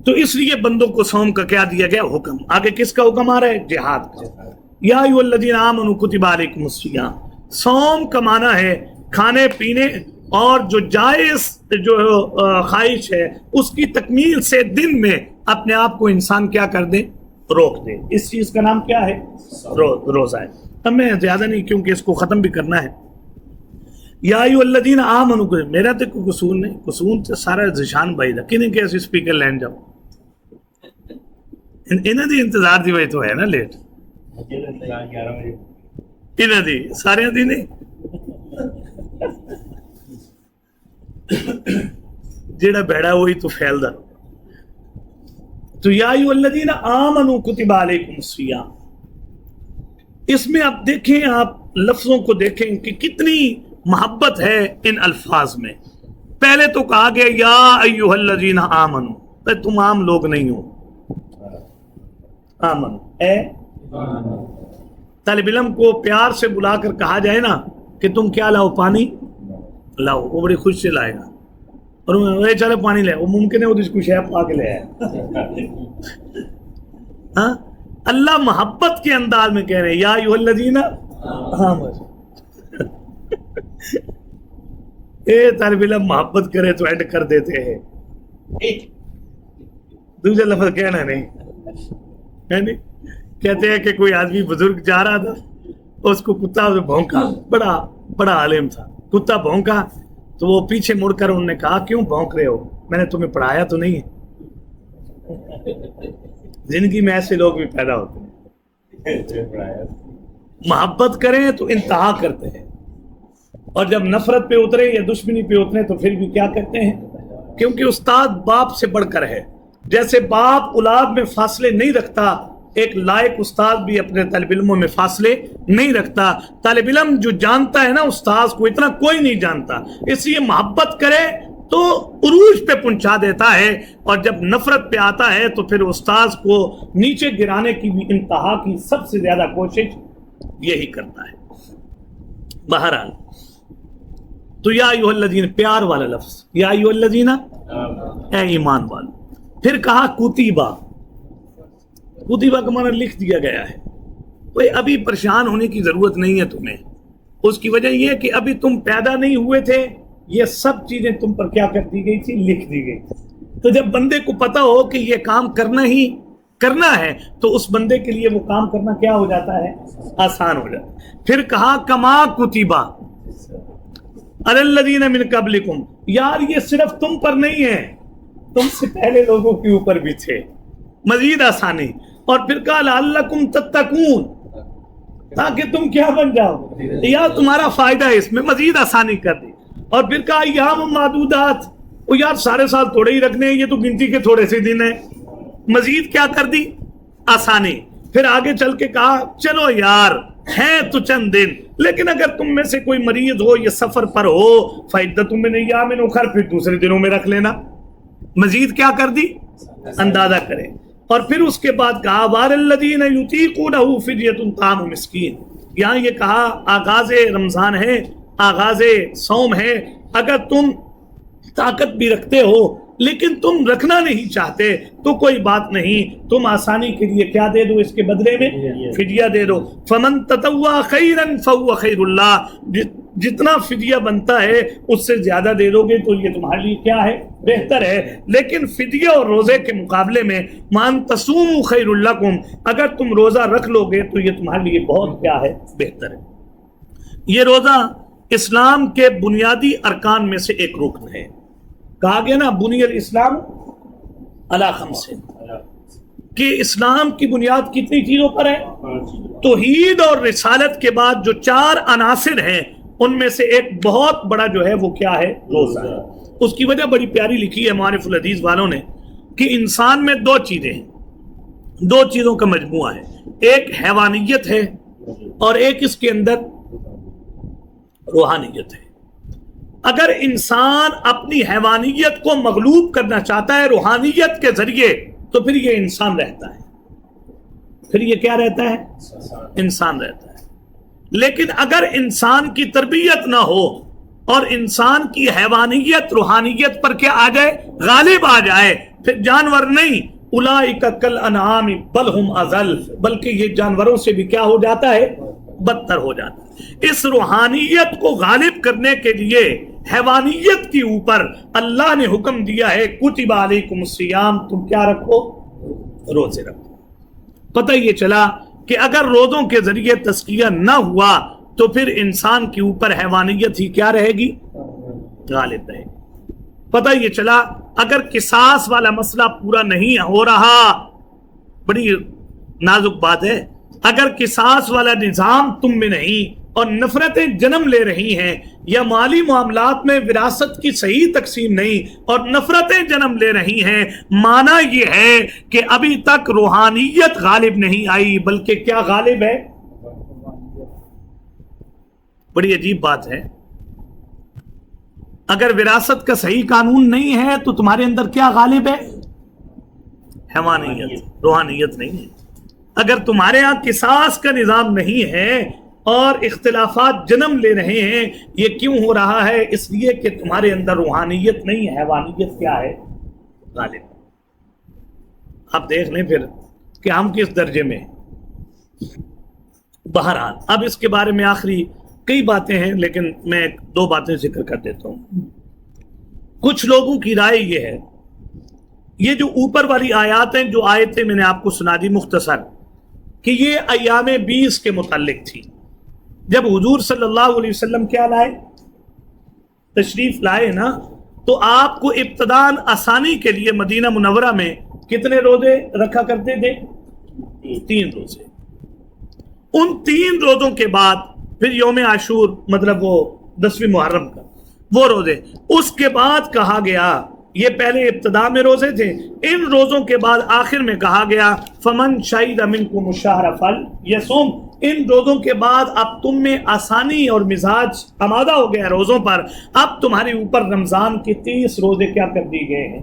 تو اس لیے بندوں کو صوم کا کیا دیا گیا حکم آگے کس کا حکم آ رہا ہے جہاد کا یا ایھا الذین آمنوا کتب علیکم الصیام صوم کا معنی ہے کھانے پینے اور جو جائز جو خواہش ہے اس کی تکمیل سے دن میں اپنے آپ کو انسان کیا کر دے روک دے اس چیز کا نام کیا ہے روزہ ہے اب میں زیادہ نہیں کیونکہ اس کو ختم بھی کرنا ہے یا ایھا الذین آمنوا میرا تو کوئی قصور نہیں قصور سے سارا ذیشان بھائی دا کنہیں کہ ایسے سپیکر لین جاؤ انہیں دی انتظار دی وجہ تو ہے نا لیٹ انہیں دی سارے دی نہیں جیڑا بیڑا وہی تو پھیل دا. تو یا ایھا الذین آمنوا کتب علیکم الصیام، اس میں آپ دیکھیں، آپ لفظوں کو دیکھیں کہ کتنی محبت ہے ان الفاظ میں. پہلے تو کہا گیا یا ایھا الذین آمنوا، تم عام لوگ نہیں ہو. آمن اے طالب علم کو پیار سے بلا کر کہا جائے نا کہ تم کیا لاؤ، پانی لاؤ، وہ بڑی خوش سے لائے گا. اور چلے پانی لے، وہ ممکن ہے وہ کچھ ہے پا کے لے آئے. ہاں اللہ محبت کے انداز میں کہہ رہے ہیں یا ایھا الذین آمنوا. اے طالب علم محبت کرے تو اینڈ کر دیتے ہیں، دوسرا لفظ کہنا نہیں. کہتے ہیں کہ کوئی آدمی بزرگ جا رہا تھا، اس کو کتا بھونکا، بڑا عالم تھا، کتا بھونکا تو وہ پیچھے مڑ کر انہوں نے کہا کیوں بھونک رہے ہو، میں نے تمہیں پڑھایا تو نہیں ہے. زندگی میں ایسے لوگ بھی پیدا ہوتے ہیں، محبت کریں تو انتہا کرتے ہیں، اور جب نفرت پہ اترے یا دشمنی پہ اترے تو پھر بھی کیا کرتے ہیں، کیونکہ استاد باپ سے بڑھ کر ہے. جیسے باپ اولاد میں فاصلے نہیں رکھتا، ایک لائق استاد بھی اپنے طالب علموں میں فاصلے نہیں رکھتا. طالب علم جو جانتا ہے نا استاذ کو، اتنا کوئی نہیں جانتا، اس لیے محبت کرے تو عروج پہ پہنچا دیتا ہے، اور جب نفرت پہ آتا ہے تو پھر استاذ کو نیچے گرانے کی بھی انتہا کی سب سے زیادہ کوشش یہی کرتا ہے. بہرحال تو یا ایھا الذین، پیار والا لفظ یا ایھا الذین، اے ایمان والو. پھر کہا کتیبہ، کتیبہ کا معنی لکھ دیا گیا ہے. کوئی ابھی پریشان ہونے کی ضرورت نہیں ہے تمہیں، اس کی وجہ یہ ہے کہ ابھی تم پیدا نہیں ہوئے تھے، یہ سب چیزیں تم پر کیا کر دی گئی تھی، لکھ دی گئی تھی. تو جب بندے کو پتا ہو کہ یہ کام کرنا ہی کرنا ہے تو اس بندے کے لیے وہ کام کرنا کیا ہو جاتا ہے، آسان ہو جاتا ہے. پھر کہا کما کتیبہ علی الذین من قبلکم، یار یہ صرف تم پر نہیں ہے، تم سے پہلے لوگوں کے اوپر بھی تھے، مزید آسانی. اور پھر کہا لعلکم تتقون، تاکہ تم کیا بن جاؤ، یا تمہارا فائدہ ہے، اس میں مزید آسانی کر دی. اور پھر کہا ایام معدودات، وہ یار سارے سال تھوڑے ہی رکھنے ہیں، یہ تو گنتی کے تھوڑے سے دن ہیں، مزید کیا کر دی، آسانی. پھر آگے چل کے کہا چلو یار ہیں تو چند دن، لیکن اگر تم میں سے کوئی مریض ہو یا سفر پر ہو فعدۃ من ایام اخر، پھر دوسرے دنوں میں رکھ لینا. مزید کیا کر دی، اندازہ کریں. اور پھر اس کے بعد کہا وعلی الذین یطیقونہ فدیۃ طعام مسکین. یہاں یہ کہا آغاز رمضان ہے، آغاز صوم ہے، اگر تم طاقت بھی رکھتے ہو لیکن تم رکھنا نہیں چاہتے تو کوئی بات نہیں، تم آسانی کے لیے کیا دے دو، اس کے بدلے میں فدیہ دے دو. فمن تطوع خیرا فهو خیر اللہ، جتنا فدیہ بنتا ہے اس سے زیادہ دے دو گے تو یہ تمہارے لیے کیا ہے، بہتر ہے. لیکن فدیہ اور روزے کے مقابلے میں وان تصوموا خیر لکم، اگر تم روزہ رکھ لو گے تو یہ تمہارے لیے بہت کیا ہے، بہتر ہے. یہ روزہ اسلام کے بنیادی ارکان میں سے ایک رکن ہے. کہا گیا نا بنی الاسلام علی خمس، کہ اسلام کی بنیاد کتنی چیزوں پر ہے، توحید اور رسالت کے بعد جو 4 عناصر ہیں ان میں سے ایک بہت بڑا جو ہے وہ کیا ہے، روزہ ہے. اس کی وجہ بڑی پیاری لکھی ہے معارف الحدیث والوں نے کہ انسان میں 2 چیزیں ہیں، 2 چیزوں کا مجموعہ ہے، ایک حیوانیت ہے اور ایک اس کے اندر روحانیت ہے. اگر انسان اپنی حیوانیت کو مغلوب کرنا چاہتا ہے روحانیت کے ذریعے تو پھر یہ انسان رہتا ہے، پھر یہ کیا رہتا ہے، انسان رہتا ہے. لیکن اگر انسان کی تربیت نہ ہو اور انسان کی حیوانیت روحانیت پر کیا آ جائے، غالب آ جائے، پھر جانور نہیں، اولئک کالانعام بل ہم اضل، بلکہ یہ جانوروں سے بھی کیا ہو جاتا ہے، بدتر ہو جاتا ہے. اس روحانیت کو غالب کرنے کے لیے حیوانیت کے اوپر اللہ نے حکم دیا ہے کتب علیکم الصیام، تم کیا رکھو، روزے رکھو. پتہ یہ چلا کہ اگر روزوں کے ذریعے تزکیہ نہ ہوا تو پھر انسان کے اوپر حیوانیت ہی کیا رہے گی، غالب رہے گی. پتہ یہ چلا اگر قصاص والا مسئلہ پورا نہیں ہو رہا، بڑی نازک بات ہے، اگر قصاص والا نظام تم میں نہیں اور نفرتیں جنم لے رہی ہیں، یا مالی معاملات میں وراثت کی صحیح تقسیم نہیں اور نفرتیں جنم لے رہی ہیں، معنی یہ ہے کہ ابھی تک روحانیت غالب نہیں آئی، بلکہ کیا غالب ہے؟ بڑی عجیب بات ہے، اگر وراثت کا صحیح قانون نہیں ہے تو تمہارے اندر کیا غالب ہے؟ حیوانیت، روحانیت نہیں ہے۔ اگر تمہارے ہاں قصاص کا نظام نہیں ہے اور اختلافات جنم لے رہے ہیں، یہ کیوں ہو رہا ہے؟ اس لیے کہ تمہارے اندر روحانیت نہیں ہے، حیوانیت کیا ہے؟ غالب۔ اب دیکھ لیں پھر کہ ہم کس درجے میں۔ بہرحال اب اس کے بارے میں آخری کئی باتیں ہیں، لیکن میں 2 باتیں ذکر کر دیتا ہوں۔ کچھ لوگوں کی رائے یہ ہے، یہ جو اوپر والی آیات ہیں، جو آیتیں میں نے آپ کو سنا دی مختصر، کہ یہ ایام 20 کے متعلق تھی۔ جب حضور صلی اللہ علیہ وسلم کیا لائے؟ تشریف لائے نا، تو آپ کو ابتداءً آسانی کے لیے مدینہ منورہ میں کتنے روزے رکھا کرتے تھے؟ 3 روزے۔ ان 3 روزوں کے بعد پھر یوم عاشور، مطلب وہ 10ویں محرم کا وہ روزے، اس کے بعد کہا گیا، یہ پہلے ابتدا میں روزے تھے، ان روزوں کے بعد آخر میں کہا گیا فمن شہد منکم الشہر فلیصم، ان روزوں کے بعد اب تم میں آسانی اور مزاج آمادہ ہو گیا روزوں پر، اب تمہارے اوپر رمضان کے 30 روزے کیا کر دی گئے ہیں؟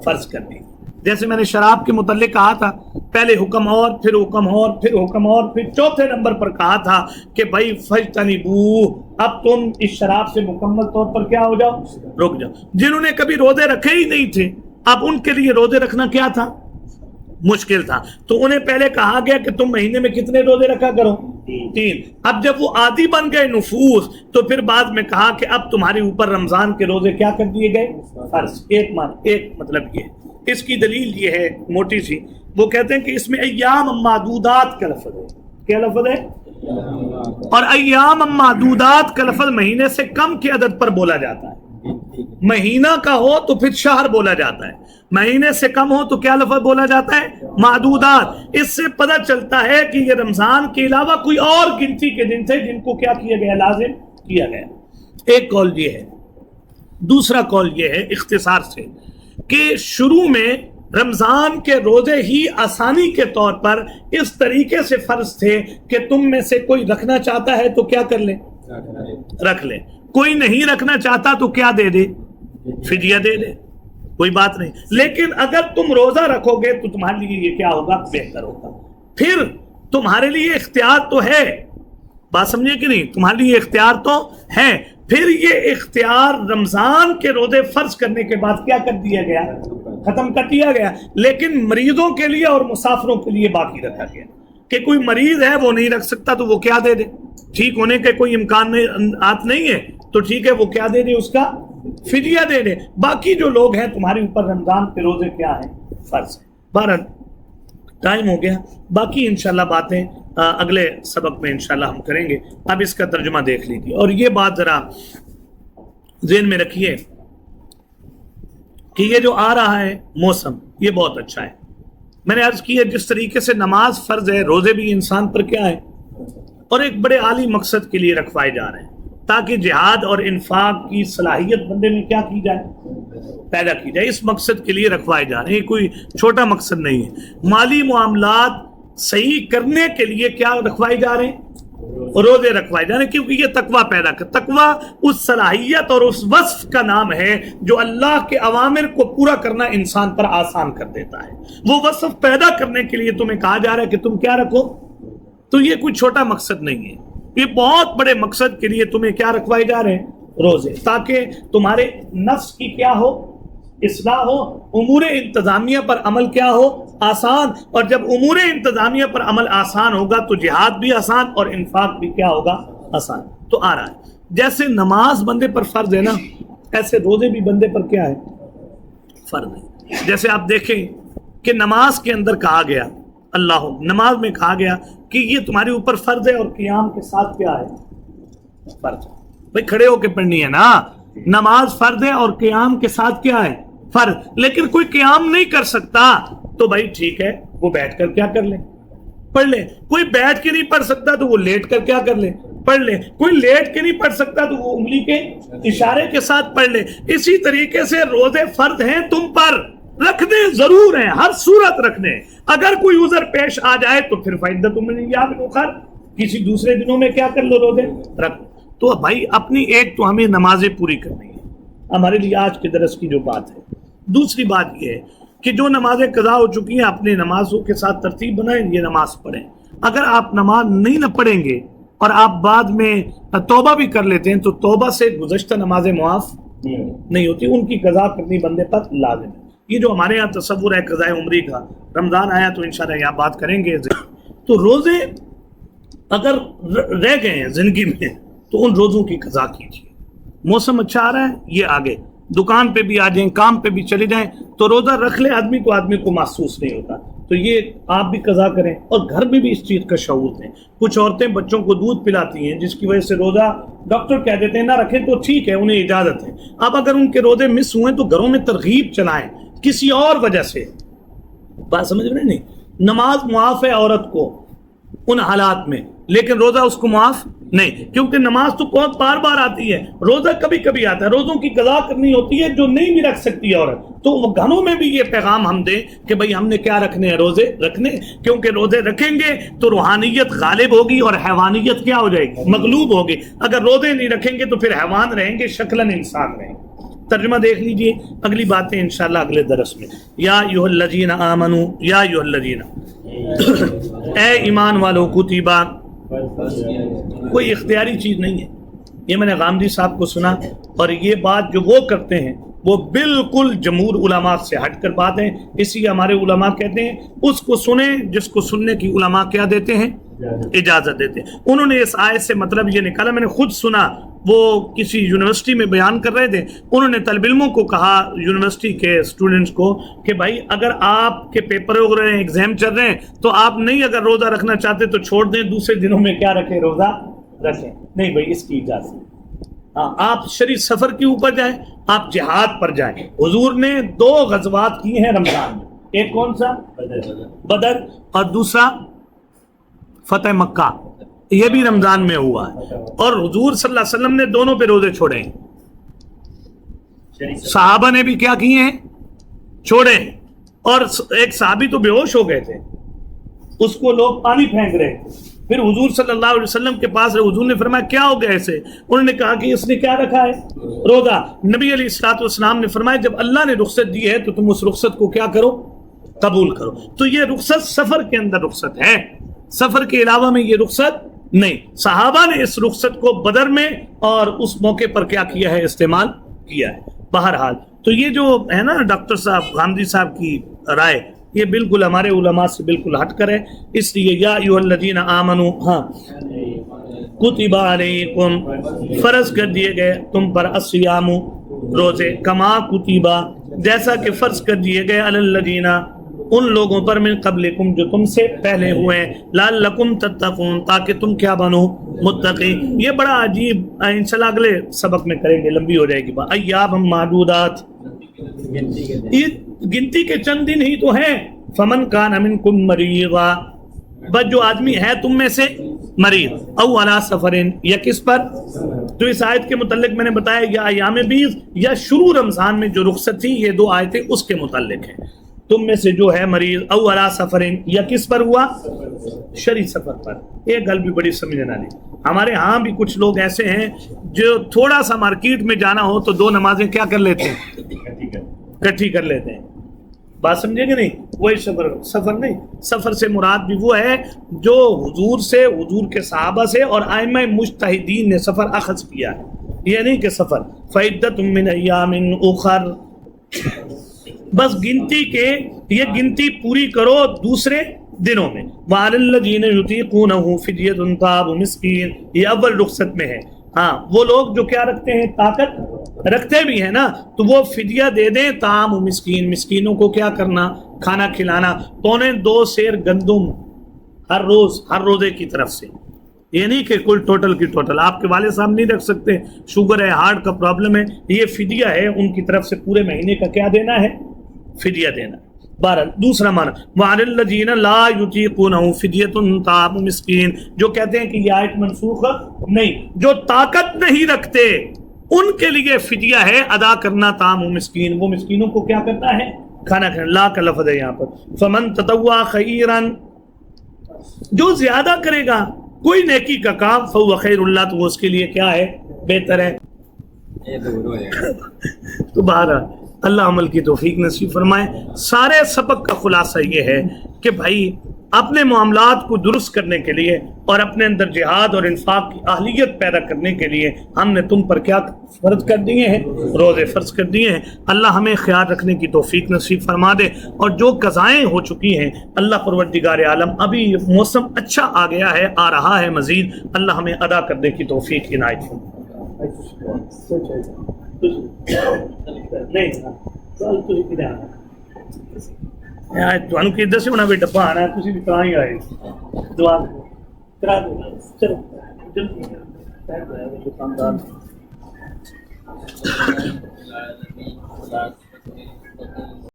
فرض کر دی۔ جیسے میں نے شراب کے متعلق کہا تھا، پہلے حکم اور پھر حکم اور پھر حکم اور پھر چوتھے نمبر پر کہا تھا کہ بھائی فجتنبوہ، اب تم اس شراب سے مکمل طور پر کیا ہو جاؤ؟ رک جاؤ۔ جنہوں نے کبھی روزے رکھے ہی نہیں تھے، اب ان کے لیے روزے رکھنا کیا تھا؟ مشکل تھا، تو انہیں پہلے کہا گیا کہ تم مہینے میں کتنے روزے رکھا کرو؟ 3۔ اب جب وہ عادی بن گئے نفوس، تو پھر بعد میں کہا کہ اب تمہارے اوپر رمضان کے روزے کیا کر دیے گئے؟ فرض۔ ایک مطلب یہ، اس کی دلیل یہ ہے موٹی سی، وہ کہتے ہیں کہ اس میں ایام معدودات کا لفظ ہے۔ کیا لفظ ہے؟ اور ایام معدودات کا لفظ مہینے سے کم کے عدد پر بولا جاتا ہے۔ مہینہ کا ہو تو پھر شہر بولا جاتا ہے، مہینے سے کم ہو تو کیا لفظ بولا جاتا ہے؟ معدودات۔ اس سے پتہ چلتا ہے کہ یہ رمضان کے علاوہ کوئی اور گنتی کے دن تھے جن کو کیا کیا گیا؟ لازم کیا گیا۔ ایک قول یہ ہے۔ دوسرا قول یہ ہے اختصار سے کہ شروع میں رمضان کے روزے ہی آسانی کے طور پر اس طریقے سے فرض تھے کہ تم میں سے کوئی رکھنا چاہتا ہے تو کیا کر لے؟ رکھ لے۔ کوئی نہیں رکھنا چاہتا تو کیا دے دے؟ فدیہ دے دے، کوئی بات نہیں۔ لیکن اگر تم روزہ رکھو گے تو تمہارے لیے یہ کیا ہوگا؟ بہتر ہوگا۔ پھر تمہارے لیے اختیار تو ہے، بات سمجھے کہ نہیں؟ تمہارے لیے اختیار تو ہے۔ پھر یہ اختیار رمضان کے روزے فرض کرنے کے بعد کیا کر دیا گیا؟ ختم کر دیا گیا۔ لیکن مریضوں کے لیے اور مسافروں کے لیے باقی رکھا گیا کہ کوئی مریض ہے وہ نہیں رکھ سکتا تو وہ کیا دے دے؟ ٹھیک ہونے کے کوئی امکان نہیں ہے تو ٹھیک ہے، وہ کیا دے دے؟ اس کا فدیہ دے دے۔ باقی جو لوگ ہیں تمہارے اوپر رمضان کے روزے کیا ہیں؟ فرض ہے۔ بہرحال ٹائم ہو گیا، باقی انشاءاللہ باتیں اگلے سبق میں انشاءاللہ ہم کریں گے۔ اب اس کا ترجمہ دیکھ لیجیے، اور یہ بات ذرا ذہن میں رکھیے کہ یہ جو آ رہا ہے موسم، یہ بہت اچھا ہے۔ میں نے عرض کی ہے جس طریقے سے نماز فرض ہے، روزے بھی انسان پر کیا ہے، اور ایک بڑے عالی مقصد کے لیے رکھوائے جا رہے ہیں تاکہ جہاد اور انفاق کی صلاحیت بندے میں کیا کی جائے؟ پیدا کی جائے۔ اس مقصد کے لیے رکھوائے جا رہے ہیں، یہ کوئی چھوٹا مقصد نہیں ہے۔ مالی معاملات صحیح کرنے کے لیے کیا رکھوائے جا رہے ہیں؟ روزے رکھوائے جا رہے ہیں، کیونکہ یہ تقویٰ پیدا کر، تقویٰ اس صلاحیت اور اس وصف کا نام ہے جو اللہ کے اوامر کو پورا کرنا انسان پر آسان کر دیتا ہے۔ وہ وصف پیدا کرنے کے لیے تمہیں کہا جا رہا ہے کہ تم کیا رکھو، تو یہ کوئی چھوٹا مقصد نہیں ہے، یہ بہت بڑے مقصد کے لیے تمہیں کیا رکھوائے جا رہے ہیں؟ روزے، تاکہ تمہارے نفس کی کیا ہو؟ اصلاح ہو، امور انتظامیہ پر عمل کیا ہو؟ آسان۔ اور جب امور انتظامیہ پر عمل آسان ہوگا تو جہاد بھی آسان اور انفاق بھی کیا ہوگا؟ آسان۔ تو آ رہا ہے جیسے نماز بندے پر فرض ہے نا، ایسے روزے بھی بندے پر کیا ہے؟ فرض ہے۔ جیسے آپ دیکھیں کہ نماز کے اندر کہا گیا، اللہ نماز میں کہا گیا کہ یہ تمہارے اوپر فرض ہے، اور قیام کے ساتھ کیا ہے؟ فرض۔ بھائی کھڑے ہو کے پڑھنی ہے نا، نماز فرض ہے اور قیام کے ساتھ کیا ہے؟ فرض۔ لیکن کوئی قیام نہیں کر سکتا تو بھائی ٹھیک ہے، وہ بیٹھ کر کیا کر لیں؟ پڑھ لے. کوئی بیٹھ کے نہیں پڑھ سکتا تو وہ لیٹ کر کیا کر لے, پڑھ لے. کوئی لیٹ کے نہیں پڑھ سکتا تو وہ انگلی کے اشارے کے ساتھ پڑھ لے. اسی طریقے سے روزے فرض ہیں تم پر, رکھنے ضرور ہیں, ہر صورت رکھنے. اگر کوئی عذر پیش آ جائے تو پھر فائدہ تم نے یا اخر, کسی دوسرے دنوں میں کیا کر لو, روزے رکھ. تو بھائی اپنی ایک تو ہمیں نمازیں پوری کرنی ہے, ہمارے لیے آج کے درس کی جو بات ہے. دوسری بات یہ ہے کہ جو نمازیں قضا ہو چکی ہیں اپنے نمازوں کے ساتھ ترتیب بنائیں, یہ نماز پڑھیں. اگر آپ نماز نہیں نہ پڑھیں گے اور آپ بعد میں توبہ بھی کر لیتے ہیں تو توبہ سے گزشتہ نمازیں معاف نہیں ہوتی, ان کی قضا کرنی بندے پر لازم ہے. یہ جو ہمارے یہاں تصور ہے قضاء عمری کا, رمضان آیا تو انشاءاللہ یہاں بات کریں گے. تو روزے اگر رہ گئے ہیں زندگی میں تو ان روزوں کی قضا کیجیے. موسم اچھا آ رہا ہے, یہ آگے دکان پہ بھی آ جائیں, کام پہ بھی چلے جائیں تو روزہ رکھ لے آدمی کو محسوس نہیں ہوتا. تو یہ آپ بھی قضا کریں اور گھر میں بھی اس چیز کا شعور دیں. کچھ عورتیں بچوں کو دودھ پلاتی ہیں جس کی وجہ سے روزہ ڈاکٹر کہہ دیتے ہیں نہ رکھیں تو ٹھیک ہے, انہیں اجازت ہے. اب اگر ان کے روزے مس ہوئے تو گھروں میں ترغیب چلائیں کسی اور وجہ سے. بات سمجھ رہے نہیں, نماز معاف ہے عورت کو ان حالات میں, لیکن روزہ اس کو معاف نہیں, کیونکہ نماز تو بہت بار بار آتی ہے, روزہ کبھی کبھی آتا ہے. روزوں کی قضا کرنی ہوتی ہے جو نہیں بھی رکھ سکتی عورت. تو وہ گھروں میں بھی یہ پیغام ہم دیں کہ بھئی ہم نے کیا رکھنے ہیں, روزے رکھنے, کیونکہ روزے رکھیں گے تو روحانیت غالب ہوگی اور حیوانیت کیا ہو جائے گی, مغلوب ہوگی. اگر روزے نہیں رکھیں گے تو پھر حیوان رہیں گے, شکلاً انسان رہیں گے. ترجمہ دیکھ لیجئے, اگلی باتیں انشاءاللہ اگلے درس میں. یا ایھا الذین آمنوا, یا ایھا الذین, اے ایمان والو, کتبہ, کوئی اختیاری چیز نہیں ہے. یہ میں نے غامدی صاحب کو سنا, اور یہ بات جو وہ کرتے ہیں وہ بالکل جمہور علماء سے ہٹ کر بات ہے. اس لیے ہمارے علماء کہتے ہیں اس کو سنیں جس کو سننے کی علماء کیا دیتے ہیں, اجازت دیتے ہیں. انہوں نے اس آیت سے مطلب یہ نکالا, میں نے خود سنا, وہ کسی یونیورسٹی میں بیان کر رہے تھے. انہوں نے طالب علموں کو کہا, یونیورسٹی کے اسٹوڈنٹس کو, کہ بھائی اگر آپ کے پیپر ہو رہے ہیں, ایگزام چل رہے ہیں, تو آپ نہیں اگر روزہ رکھنا چاہتے تو چھوڑ دیں, دوسرے دنوں میں کیا رکھیں, روزہ رکھیں. نہیں بھائی, اس کی اجازت. ہاں, آپ شرعی سفر کے اوپر جائیں, آپ جہاد پر جائیں. حضور نے 2 غزوات کی ہیں رمضان میں, ایک کون سا, بدر, اور دوسرا فتح مکہ, یہ بھی رمضان میں ہوا ہے. اور حضور صلی اللہ علیہ وسلم نے دونوں پہ روزے چھوڑے ہیں, صحابہ نے بھی کیا کیے ہیں, چھوڑے. اور ایک صحابی تو بے ہوش ہو گئے تھے, اس کو لوگ پانی پھینک رہے تھے. پھر حضور صلی اللہ علیہ وسلم کے پاس رہے, حضور نے فرمایا کیا ہو گیا ایسے؟ انہوں نے کہا کہ اس نے کیا رکھا ہے, روزہ. نبی علیہ الصلوۃ والسلام نے فرمایا جب اللہ نے رخصت دی ہے تو تم اس رخصت کو کیا کرو, قبول کرو. تو یہ رخصت سفر کے اندر رخصت ہے, سفر کے علاوہ میں یہ رخصت نہیں. صحابہ نے اس رخصت کو بدر میں اور اس موقع پر کیا کیا ہے, استعمال کیا ہے. بہرحال تو یہ جو ہے نا ڈاکٹر صاحب غامدی صاحب کی رائے, یہ بالکل ہمارے علماء سے بالکل ہٹ کر ہے. اس لیے یا ایھا الذین آمنوا, ہاں, کتب علیکم, فرض کر دیے گئے تم پر, الصیام, روزے, کما کتبہ, جیسا کہ فرض کر دیے گئے, علی الذین, ان لوگوں پر, من قبلکم, جو تم سے پہلے ہوئے ہیں, لعلکم تتقون, تاکہ تم کیا بنو, متقی. یہ بڑا عجیب, انشاءاللہ اگلے سبق میں کریں گے, لمبی ہو جائے گی بات. ایام معدودات, یہ گنتی کے چند دن ہی تو ہیں. فمن کان منکم مریضا, بس جو آدمی ہے تم میں سے مریض, او علی سفر, یا کس پر. تو اس آیت کے متعلق میں نے بتایا یا ایام بیض یا شروع رمضان میں جو رخصت تھی, یہ 2 آیتیں اس کے متعلق ہیں. تم میں سے جو ہے مریض, او علی سفر, یا کس پر ہوا, شرعی سفر پر. ایک گل بھی بڑی سمجھنے والی, ہمارے ہاں بھی کچھ لوگ ایسے ہیں جو تھوڑا سا مارکیٹ میں جانا ہو تو 2 نمازیں کیا کر لیتے ہیں, اکٹھی کر لیتے ہیں. بات سمجھے گے نہیں, وہی سفر نہیں. سفر سے مراد بھی وہ ہے جو حضور سے, حضور کے صحابہ سے اور ائمہ مجتہدین نے سفر اخذ کیا ہے. یہ نہیں کہ سفر فعدۃ من ایام اخر, بس گنتی کے, یہ گنتی پوری کرو دوسرے دنوں میں. وعلی الذین یطیقونہ فدیۃ طعام مسکین, یہ اول رخصت میں ہے. ہاں, وہ لوگ جو کیا رکھتے ہیں, طاقت رکھتے بھی ہیں نا, تو وہ فدیہ دے دیں, طعام مسکین, مسکینوں کو کیا کرنا, کھانا کھلانا. 2.25 سیر گندم ہر روز, ہر روزے کی طرف سے. یہ نہیں کہ کل ٹوٹل کی ٹوٹل, آپ کے والد صاحب نہیں رکھ سکتے, شوگر ہے, ہارٹ کا پرابلم ہے, یہ فدیہ ہے ان کی طرف سے, پورے مہینے کا کیا دینا ہے, فدیہ دینا. بہرحال دوسرا معنی وَعَلَى الَّذِينَ لَا يُطِيقُونَهُ فِدْيَةٌ طَعَامُ مِسْكِين، جو کہتے ہیں کہ یہ آیت منسوخ نہیں، جو طاقت نہیں رکھتے ان کے لیے فدیہ ہے ادا کرنا طعام مسکین، وہ مسکینوں کو کیا کرنا ہے؟ کھانا کھانا۔ لا کا لفظ ہے یہاں پر۔ فَمَن تَطَوَّعَ خَيْرًا، جو زیادہ کرے گا کوئی نیکی کا کام، فَهُوَ خَيْرٌ لَهُ، تو وہ اس کے لیے کیا ہے؟ بہتر ہے۔ تو بہرحال اللہ عمل کی توفیق نصیب فرمائے۔ سارے سبق کا خلاصہ یہ ہے کہ بھائی اپنے معاملات کو درست کرنے کے لیے اور اپنے اندر جہاد اور انفاق کی اہلیت پیدا کرنے کے لیے ہم نے تم پر کیا فرض کر دیے ہیں؟ روزے فرض کر دیے ہیں۔ اللہ ہمیں خیال رکھنے کی توفیق نصیب فرما دے، اور جو قضائیں ہو چکی ہیں اللہ پروردگار عالم، ابھی موسم اچھا آ گیا ہے، آ رہا ہے مزید، اللہ ہمیں ادا کرنے کی توفیق عنایت فرمائے۔ تھانوں کہ ادھر سے ہونا بھی ڈبا آنا ہے، تسی بھی کہاں ہی آئے دعا کرا دو۔ چلو جلدی دکاندار